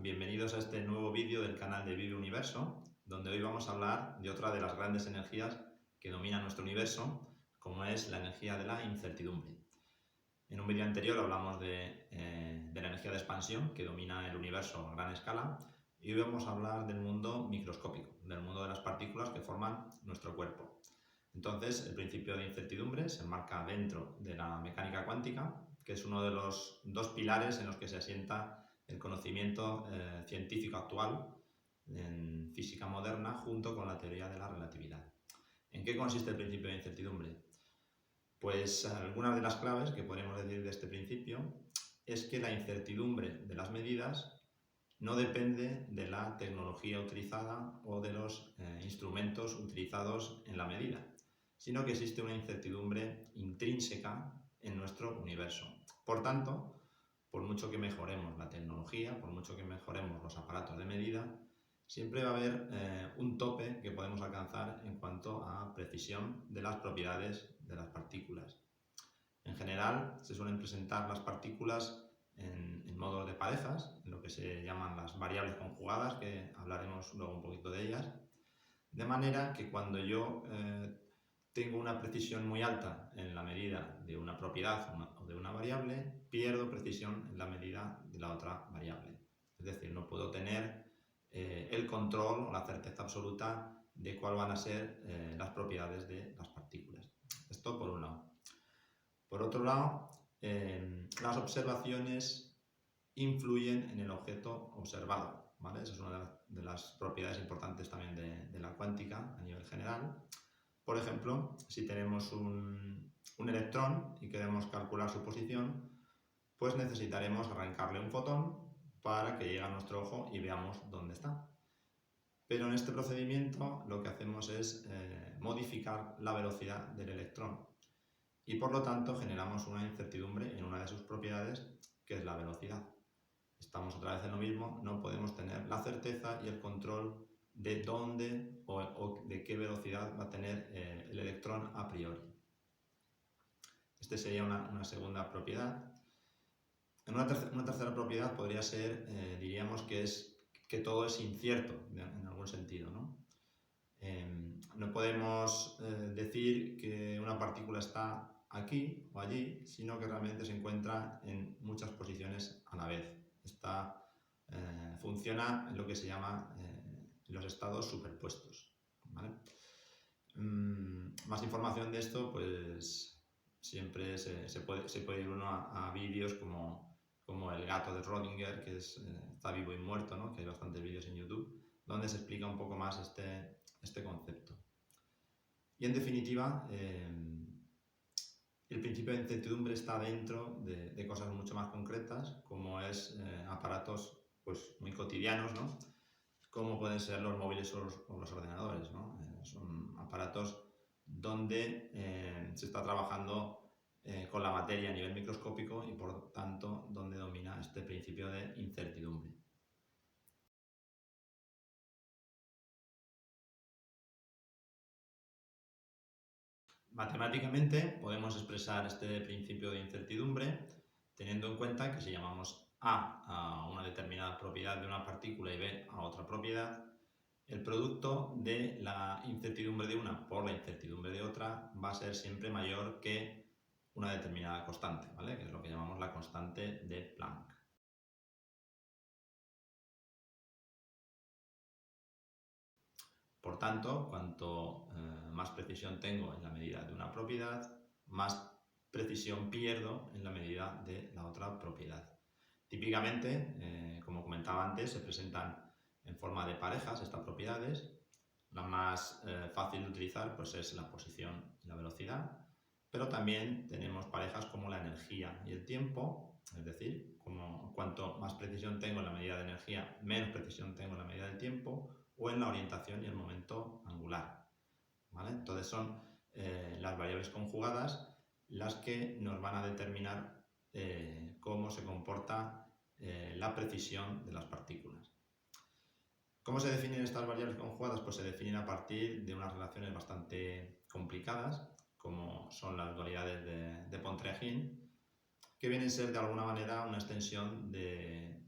bienvenidos a este nuevo vídeo del canal de Vive Universo, donde hoy vamos a hablar de otra de las grandes energías que dominan nuestro universo, como es la energía de la incertidumbre. En un vídeo anterior hablamos de la energía de expansión que domina el universo a gran escala, y hoy vamos a hablar del mundo microscópico, del mundo de las partículas que forman nuestro cuerpo. Entonces, el principio de incertidumbre se enmarca dentro de la mecánica cuántica, que es uno de los dos pilares en los que se asienta el conocimiento científico actual en física moderna junto con la teoría de la relatividad. ¿En qué consiste el principio de incertidumbre? Pues algunas de las claves que podemos decir de este principio es que la incertidumbre de las medidas no depende de la tecnología utilizada o de los instrumentos utilizados en la medida, sino que existe una incertidumbre intrínseca en nuestro universo. Por tanto, por mucho que mejoremos la tecnología, por mucho que mejoremos los aparatos de medida, siempre va a haber un tope que podemos alcanzar en cuanto a precisión de las propiedades de las partículas. En general, se suelen presentar las partículas en modo de parejas, en lo que se llaman las variables conjugadas, que hablaremos luego un poquito de ellas, de manera que cuando yo tengo una precisión muy alta en la medida de una propiedad o de una variable, pierdo precisión en la medida de la otra variable. Es decir, no puedo tener el control o la certeza absoluta de cuáles van a ser las propiedades de las partículas. Esto por un lado. Por otro lado, las observaciones influyen en el objeto observado, ¿vale? Esa es una de las propiedades importantes también de la cuántica a nivel general. Por ejemplo, si tenemos un electrón y queremos calcular su posición, pues necesitaremos arrancarle un fotón para que llegue a nuestro ojo y veamos dónde está. Pero en este procedimiento lo que hacemos es modificar la velocidad del electrón y por lo tanto generamos una incertidumbre en una de sus propiedades, que es la velocidad. Estamos otra vez en lo mismo, no podemos tener la certeza y el control de dónde o de qué velocidad va a tener el electrón a priori. Esta sería una segunda propiedad. Una tercera propiedad podría ser, diríamos que todo es incierto en algún sentido, ¿no? No podemos decir que una partícula está aquí o allí, sino que realmente se encuentra en muchas posiciones a la vez. Funciona en lo que se llama los estados superpuestos, ¿vale? Más información de esto, pues siempre se puede ir uno a vídeos como el gato de Rödinger, que está vivo y muerto, ¿no? Que hay bastantes vídeos en YouTube, donde se explica un poco más este concepto. Y en definitiva, el principio de incertidumbre está dentro de cosas mucho más concretas, como es aparatos pues, muy cotidianos, ¿no? Como pueden ser los móviles o los ordenadores, ¿no? Son aparatos donde se está trabajando con la materia a nivel microscópico y por tanto donde domina este principio de incertidumbre. Matemáticamente podemos expresar este principio de incertidumbre teniendo en cuenta que si llamamos a una determinada propiedad de una partícula y B a otra propiedad, el producto de la incertidumbre de una por la incertidumbre de otra va a ser siempre mayor que una determinada constante, ¿vale? Que es lo que llamamos la constante de Planck. Por tanto, cuanto más precisión tengo en la medida de una propiedad, más precisión pierdo en la medida de la otra propiedad. Típicamente, como comentaba antes, se presentan en forma de parejas estas propiedades. La más fácil de utilizar pues, es la posición y la velocidad, pero también tenemos parejas como la energía y el tiempo, es decir, cuanto más precisión tengo en la medida de energía, menos precisión tengo en la medida del tiempo, o en la orientación y el momento angular, ¿vale? Entonces son las variables conjugadas las que nos van a determinar cómo se comporta la precisión de las partículas. ¿Cómo se definen estas variables conjugadas? Pues se definen a partir de unas relaciones bastante complicadas, como son las dualidades de Pontryagin, que vienen a ser de alguna manera una extensión de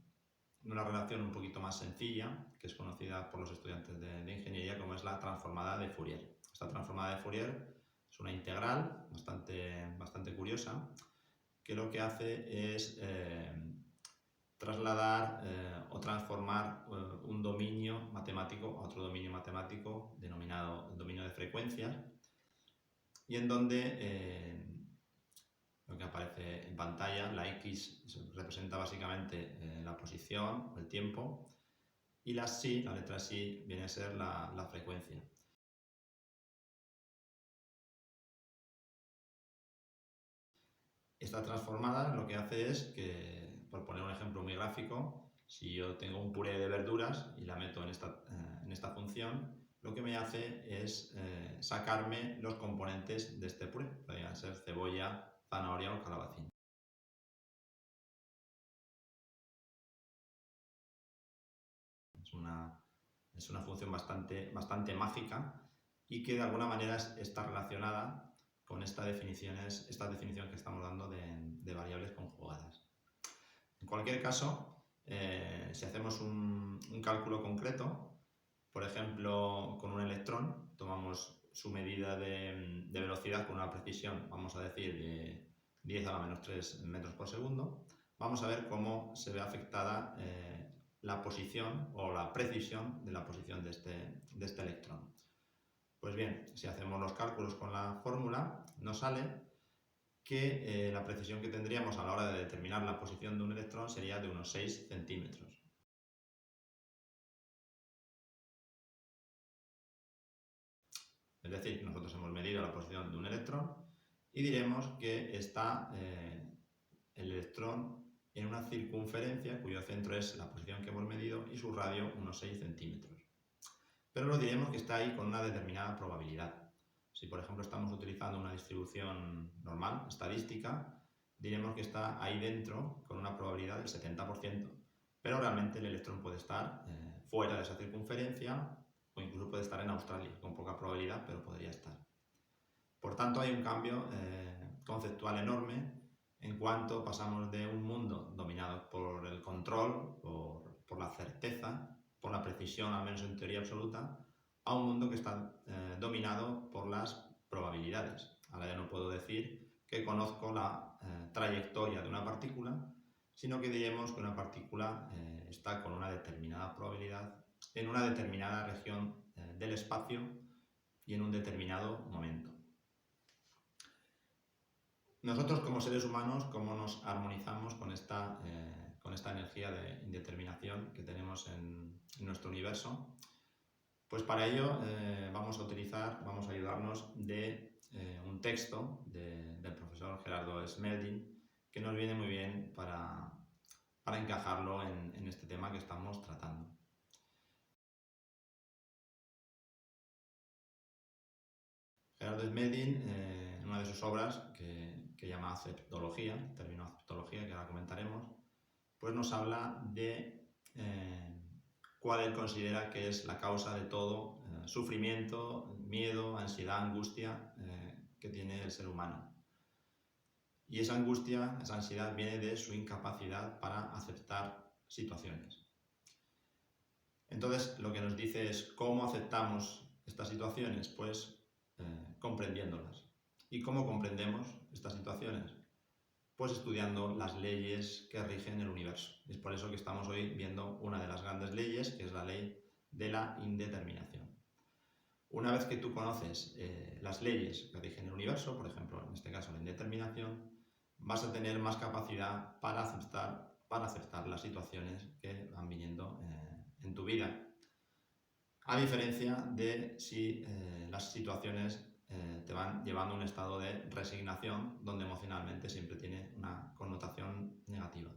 una relación un poquito más sencilla, que es conocida por los estudiantes de ingeniería como es la transformada de Fourier. Esta transformada de Fourier es una integral bastante curiosa, que lo que hace es trasladar o transformar un dominio matemático a otro dominio matemático denominado el dominio de frecuencias, y en donde lo que aparece en pantalla, la X representa básicamente la posición, el tiempo, y la Psi, la letra Psi, viene a ser la frecuencia. Esta transformada lo que hace es que, por poner un ejemplo muy gráfico, si yo tengo un puré de verduras y la meto en esta función, lo que me hace es sacarme los componentes de este puré. Podrían ser cebolla, zanahoria o calabacín. Es una función bastante mágica y que de alguna manera está relacionada con esta definición que estamos dando de variables conjugadas. En cualquier caso, si hacemos un cálculo concreto, por ejemplo, con un electrón, tomamos su medida de velocidad con una precisión, vamos a decir, de 10 a la menos 3 metros por segundo, vamos a ver cómo se ve afectada la posición o la precisión de la posición de este electrón. Pues bien, si hacemos los cálculos con la fórmula, nos sale que la precisión que tendríamos a la hora de determinar la posición de un electrón sería de unos 6 centímetros. Es decir, nosotros hemos medido la posición de un electrón y diremos que está el electrón en una circunferencia cuyo centro es la posición que hemos medido y su radio unos 6 centímetros. Pero lo diremos que está ahí con una determinada probabilidad. Si por ejemplo estamos utilizando una distribución normal, estadística, diremos que está ahí dentro con una probabilidad del 70%, pero realmente el electrón puede estar fuera de esa circunferencia o incluso puede estar en Australia, con poca probabilidad, pero podría estar. Por tanto, hay un cambio conceptual enorme en cuanto pasamos de un mundo dominado por el control, por la certeza, por la precisión, al menos en teoría absoluta, a un mundo que está dominado por las probabilidades. Ahora ya no puedo decir que conozco la trayectoria de una partícula, sino que diremos que una partícula está con una determinada probabilidad en una determinada región del espacio y en un determinado momento. Nosotros como seres humanos, ¿cómo nos armonizamos con esta energía de indeterminación que tenemos en nuestro universo? Pues para ello vamos a ayudarnos de un texto del profesor Gerardo Smelding, que nos viene muy bien para encajarlo en este tema que estamos tratando. Gerardo Smelding, en una de sus obras que llama aceptología, el término aceptología, que ahora comentaremos, pues nos habla de cuál él considera que es la causa de todo sufrimiento, miedo, ansiedad, angustia que tiene el ser humano. Y esa angustia, esa ansiedad viene de su incapacidad para aceptar situaciones. Entonces, lo que nos dice es cómo aceptamos estas situaciones, pues comprendiéndolas. ¿Y cómo comprendemos estas situaciones? Pues estudiando las leyes que rigen el universo. Es por eso que estamos hoy viendo una de las grandes leyes, que es la ley de la indeterminación. Una vez que tú conoces las leyes que rigen el universo, por ejemplo, en este caso la indeterminación, vas a tener más capacidad para aceptar las situaciones que van viniendo en tu vida. A diferencia de si las situaciones te van llevando a un estado de resignación, donde emocionalmente siempre tiene una connotación negativa.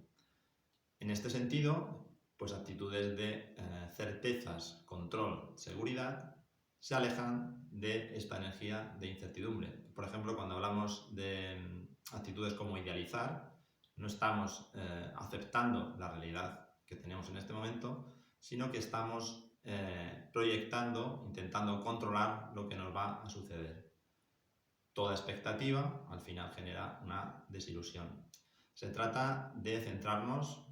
En este sentido, pues actitudes de certezas, control, seguridad, se alejan de esta energía de incertidumbre. Por ejemplo, cuando hablamos de actitudes como idealizar, no estamos aceptando la realidad que tenemos en este momento, sino que estamos proyectando, intentando controlar lo que nos va a suceder. Toda expectativa al final genera una desilusión. Se trata de centrarnos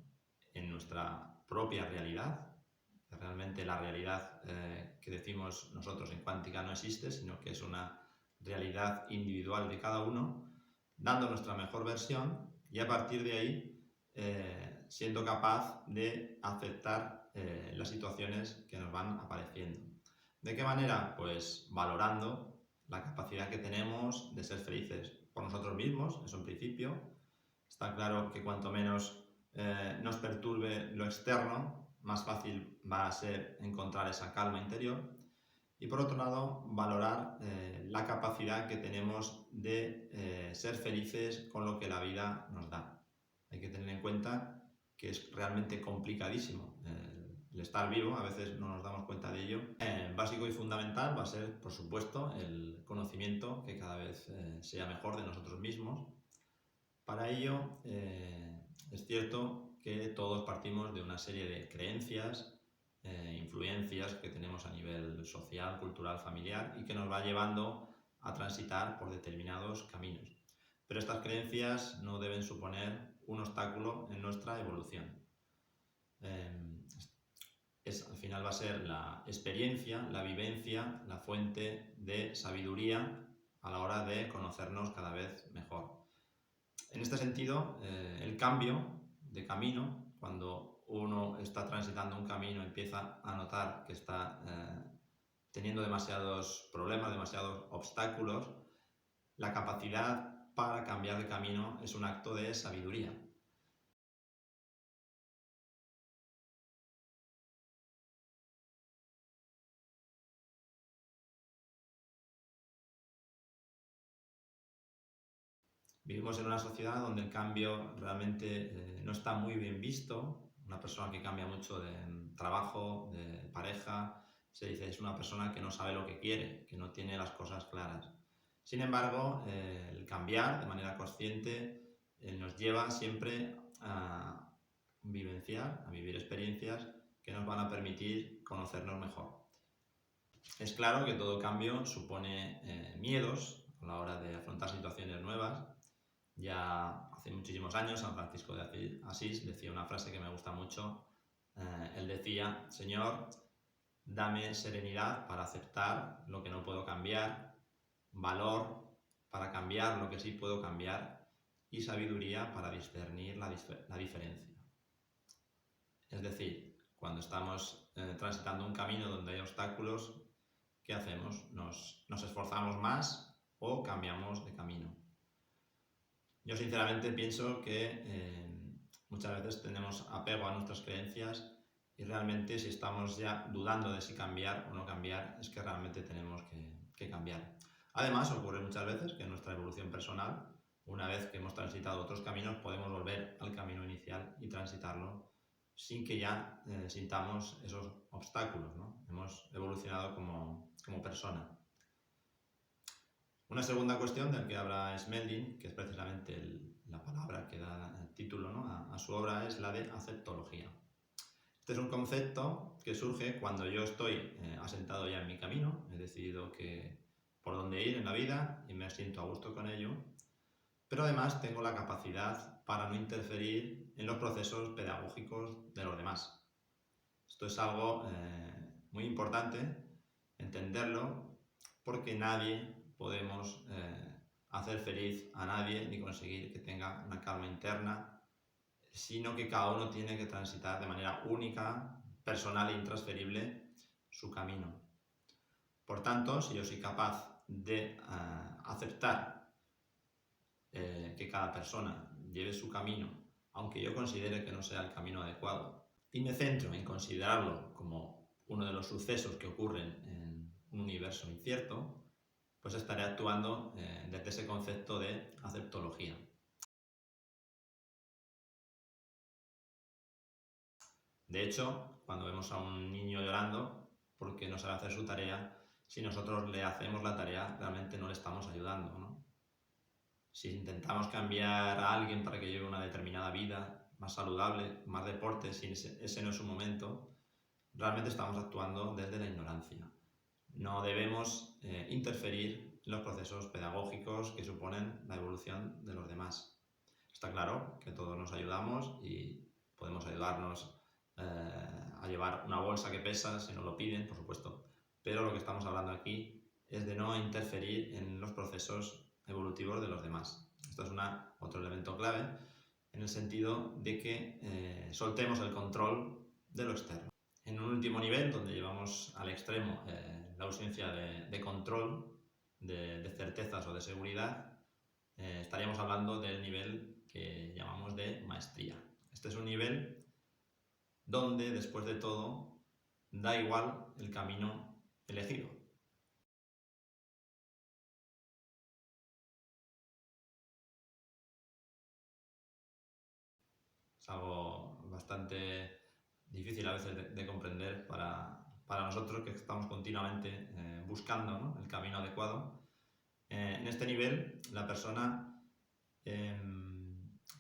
en nuestra propia realidad, que realmente la realidad que decimos nosotros en cuántica no existe, sino que es una realidad individual de cada uno, dando nuestra mejor versión y a partir de ahí siendo capaz de aceptar las situaciones que nos van apareciendo. ¿De qué manera? Pues valorando la capacidad que tenemos de ser felices por nosotros mismos, eso en principio. Está claro que cuanto menos nos perturbe lo externo, más fácil va a ser encontrar esa calma interior. Y por otro lado, valorar la capacidad que tenemos de ser felices con lo que la vida nos da. Hay que tener en cuenta que es realmente complicadísimo el estar vivo, a veces no nos damos cuenta de ello. Básico y fundamental va a ser, por supuesto, el conocimiento que cada vez sea mejor de nosotros mismos. Para ello, es cierto que todos partimos de una serie de creencias, influencias que tenemos a nivel social, cultural, familiar y que nos va llevando a transitar por determinados caminos. Pero estas creencias no deben suponer un obstáculo en nuestra evolución. Al final va a ser la experiencia, la vivencia, la fuente de sabiduría a la hora de conocernos cada vez mejor. En este sentido, el cambio de camino, cuando uno está transitando un camino, empieza a notar que está teniendo demasiados problemas, demasiados obstáculos, la capacidad para cambiar de camino es un acto de sabiduría. Vivimos en una sociedad donde el cambio realmente no está muy bien visto. Una persona que cambia mucho de trabajo, de pareja, se dice es una persona que no sabe lo que quiere, que no tiene las cosas claras. Sin embargo, el cambiar de manera consciente nos lleva siempre a vivenciar, a vivir experiencias que nos van a permitir conocernos mejor. Es claro que todo cambio supone miedos a la hora de afrontar situaciones nuevas. Ya hace muchísimos años San Francisco de Asís decía una frase que me gusta mucho. Él decía: Señor, dame serenidad para aceptar lo que no puedo cambiar, valor para cambiar lo que sí puedo cambiar y sabiduría para discernir la diferencia. Es decir, cuando estamos transitando un camino donde hay obstáculos, ¿qué hacemos? ¿Nos esforzamos más o cambiamos de camino? Yo sinceramente pienso que muchas veces tenemos apego a nuestras creencias y realmente si estamos ya dudando de si cambiar o no cambiar, es que realmente tenemos que cambiar. Además, ocurre muchas veces que en nuestra evolución personal, una vez que hemos transitado otros caminos, podemos volver al camino inicial y transitarlo sin que ya sintamos esos obstáculos, ¿no? Hemos evolucionado como persona. Una segunda cuestión del que habla Smelding, que es precisamente la palabra que da el título, ¿no?, a su obra, es la de aceptología. Este es un concepto que surge cuando yo estoy asentado ya en mi camino, he decidido por dónde ir en la vida y me siento a gusto con ello, pero además tengo la capacidad para no interferir en los procesos pedagógicos de los demás. Esto es algo muy importante entenderlo, porque nadie podemos hacer feliz a nadie ni conseguir que tenga una calma interna, sino que cada uno tiene que transitar de manera única, personal e intransferible su camino. Por tanto, si yo soy capaz de aceptar que cada persona lleve su camino, aunque yo considere que no sea el camino adecuado, y me centro en considerarlo como uno de los sucesos que ocurren en un universo incierto, pues estaré actuando desde ese concepto de aceptología. De hecho, cuando vemos a un niño llorando porque no sabe hacer su tarea, si nosotros le hacemos la tarea, realmente no le estamos ayudando, ¿no? Si intentamos cambiar a alguien para que lleve una determinada vida, más saludable, más deporte, si ese no es su momento, realmente estamos actuando desde la ignorancia. No debemos interferir en los procesos pedagógicos que suponen la evolución de los demás. Está claro que todos nos ayudamos y podemos ayudarnos a llevar una bolsa que pesa si nos lo piden, por supuesto. Pero lo que estamos hablando aquí es de no interferir en los procesos evolutivos de los demás. Esto es otro elemento clave en el sentido de que soltemos el control de lo externo. En un último nivel, donde llevamos al extremo la ausencia de control, de certezas o de seguridad, estaríamos hablando del nivel que llamamos de maestría. Este es un nivel donde, después de todo, da igual el camino elegido. Es algo bastante difícil a veces de comprender para nosotros que estamos continuamente buscando, ¿no?, el camino adecuado. En este nivel, la persona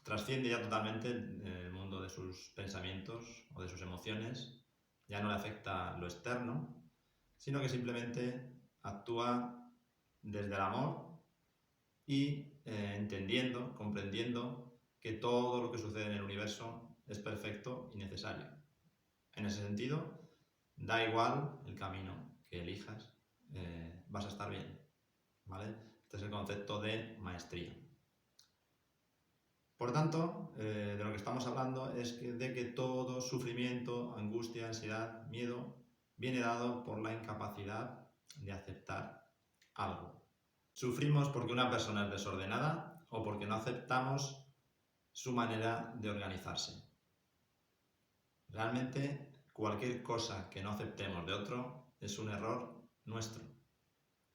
trasciende ya totalmente el mundo de sus pensamientos o de sus emociones, ya no le afecta lo externo, sino que simplemente actúa desde el amor y entendiendo, comprendiendo que todo lo que sucede en el universo es perfecto y necesario. En ese sentido, da igual el camino que elijas, vas a estar bien, ¿vale? Este es el concepto de maestría. Por tanto, de lo que estamos hablando es de que todo sufrimiento, angustia, ansiedad, miedo, viene dado por la incapacidad de aceptar algo. Sufrimos porque una persona es desordenada o porque no aceptamos su manera de organizarse. Realmente, cualquier cosa que no aceptemos de otro es un error nuestro,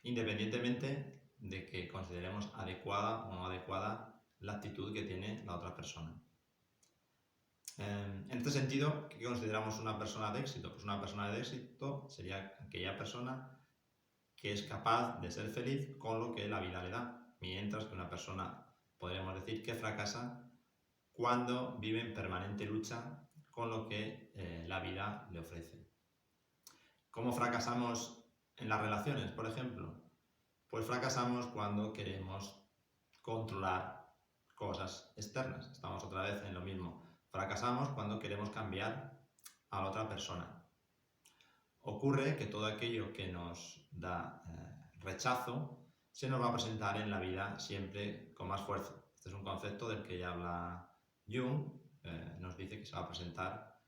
independientemente de que consideremos adecuada o no adecuada la actitud que tiene la otra persona. En este sentido, ¿qué consideramos una persona de éxito? Pues una persona de éxito sería aquella persona que es capaz de ser feliz con lo que la vida le da, mientras que una persona, podríamos decir, que fracasa cuando vive en permanente lucha con lo que la vida le ofrece. ¿Cómo fracasamos en las relaciones, por ejemplo? Pues fracasamos cuando queremos controlar cosas externas. Estamos otra vez en lo mismo. Fracasamos cuando queremos cambiar a la otra persona. Ocurre que todo aquello que nos da rechazo se nos va a presentar en la vida siempre con más fuerza. Este es un concepto del que ya habla Jung, nos dice que se va a presentar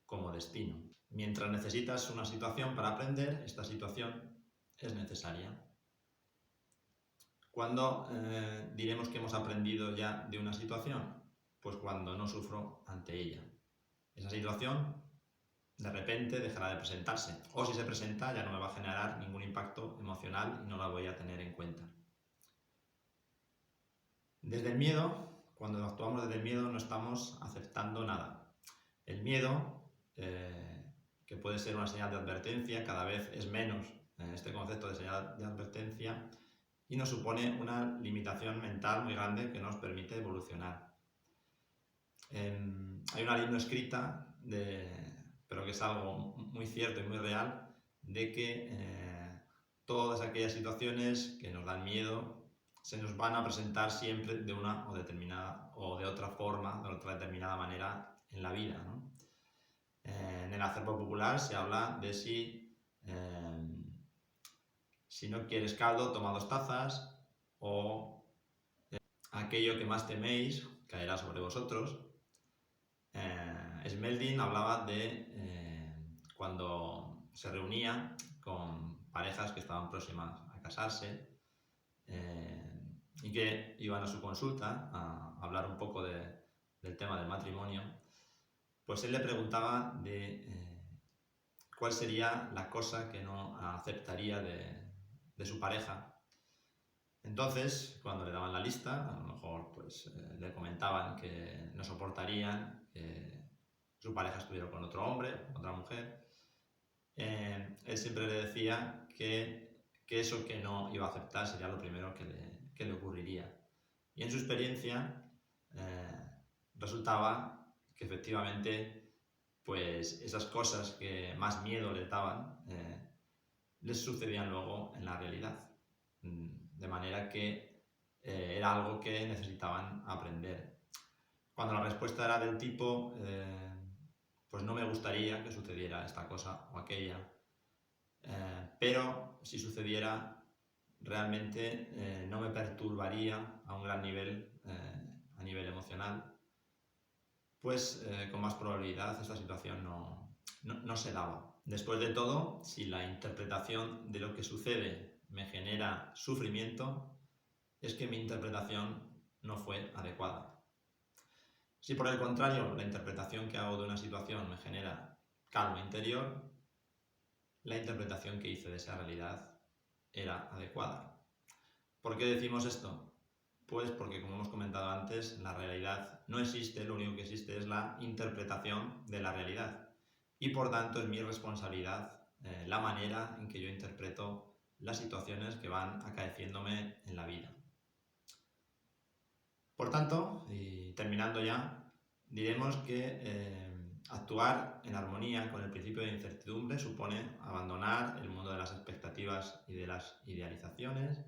como destino. Mientras necesitas una situación para aprender, esta situación es necesaria. ¿Cuándo diremos que hemos aprendido ya de una situación? Pues cuando no sufro ante ella. Esa situación de repente dejará de presentarse, o si se presenta ya no me va a generar ningún impacto emocional y no la voy a tener en cuenta. Desde el miedo, cuando actuamos desde el miedo no estamos aceptando nada. El miedo, que puede ser una señal de advertencia, cada vez es menos este concepto de señal de advertencia, y nos supone una limitación mental muy grande que nos permite evolucionar. Hay una ley no escrita, pero que es algo muy cierto y muy real, de que todas aquellas situaciones que nos dan miedo se nos van a presentar siempre de una o de otra forma, de otra determinada manera en la vida, ¿no? En el acervo popular se habla de si no quieres caldo, toma 2 tazas, o aquello que más teméis caerá sobre vosotros. Smeldin hablaba de cuando se reunía con parejas que estaban próximas a casarse y que iban a su consulta a hablar un poco del tema del matrimonio, pues él le preguntaba cuál sería la cosa que no aceptaría de su pareja. Entonces, cuando le daban la lista, a lo mejor pues, le comentaban que no soportarían que su pareja estuviera con otro hombre, otra mujer. Él siempre le decía que eso que no iba a aceptar sería lo primero que le ocurriría. Y en su experiencia resultaba que efectivamente pues esas cosas que más miedo les daban les sucedían luego en la realidad. De manera que era algo que necesitaban aprender. Cuando la respuesta era del tipo pues no me gustaría que sucediera esta cosa o aquella, pero si sucediera realmente no me perturbaría a un gran nivel, a nivel emocional, pues con más probabilidad esta situación no se daba. Después de todo, si la interpretación de lo que sucede me genera sufrimiento, es que mi interpretación no fue adecuada. Si por el contrario la interpretación que hago de una situación me genera calma interior, la interpretación que hice de esa realidad era adecuada. ¿Por qué decimos esto? Pues porque, como hemos comentado antes, la realidad no existe, lo único que existe es la interpretación de la realidad. Y por tanto es mi responsabilidad la manera en que yo interpreto las situaciones que van acaeciéndome en la vida. Por tanto, y terminando ya, diremos que actuar en armonía con el principio de incertidumbre supone abandonar el mundo de las expectativas y de las idealizaciones,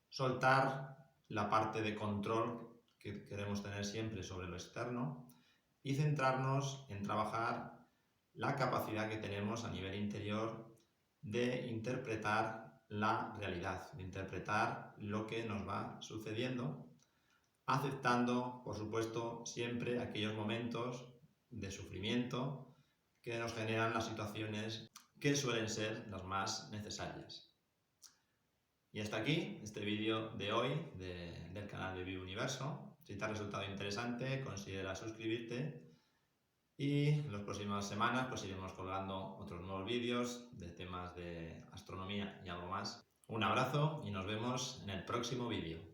soltar la parte de control que queremos tener siempre sobre lo externo y centrarnos en trabajar la capacidad que tenemos a nivel interior de interpretar la realidad, de interpretar lo que nos va sucediendo, aceptando, por supuesto, siempre aquellos momentos de sufrimiento que nos generan las situaciones que suelen ser las más necesarias. Y hasta aquí este vídeo de hoy del canal de Vive Universo. Si te ha resultado interesante, considera suscribirte y en las próximas semanas pues iremos colgando otros nuevos vídeos de temas de astronomía y algo más. Un abrazo y nos vemos en el próximo vídeo.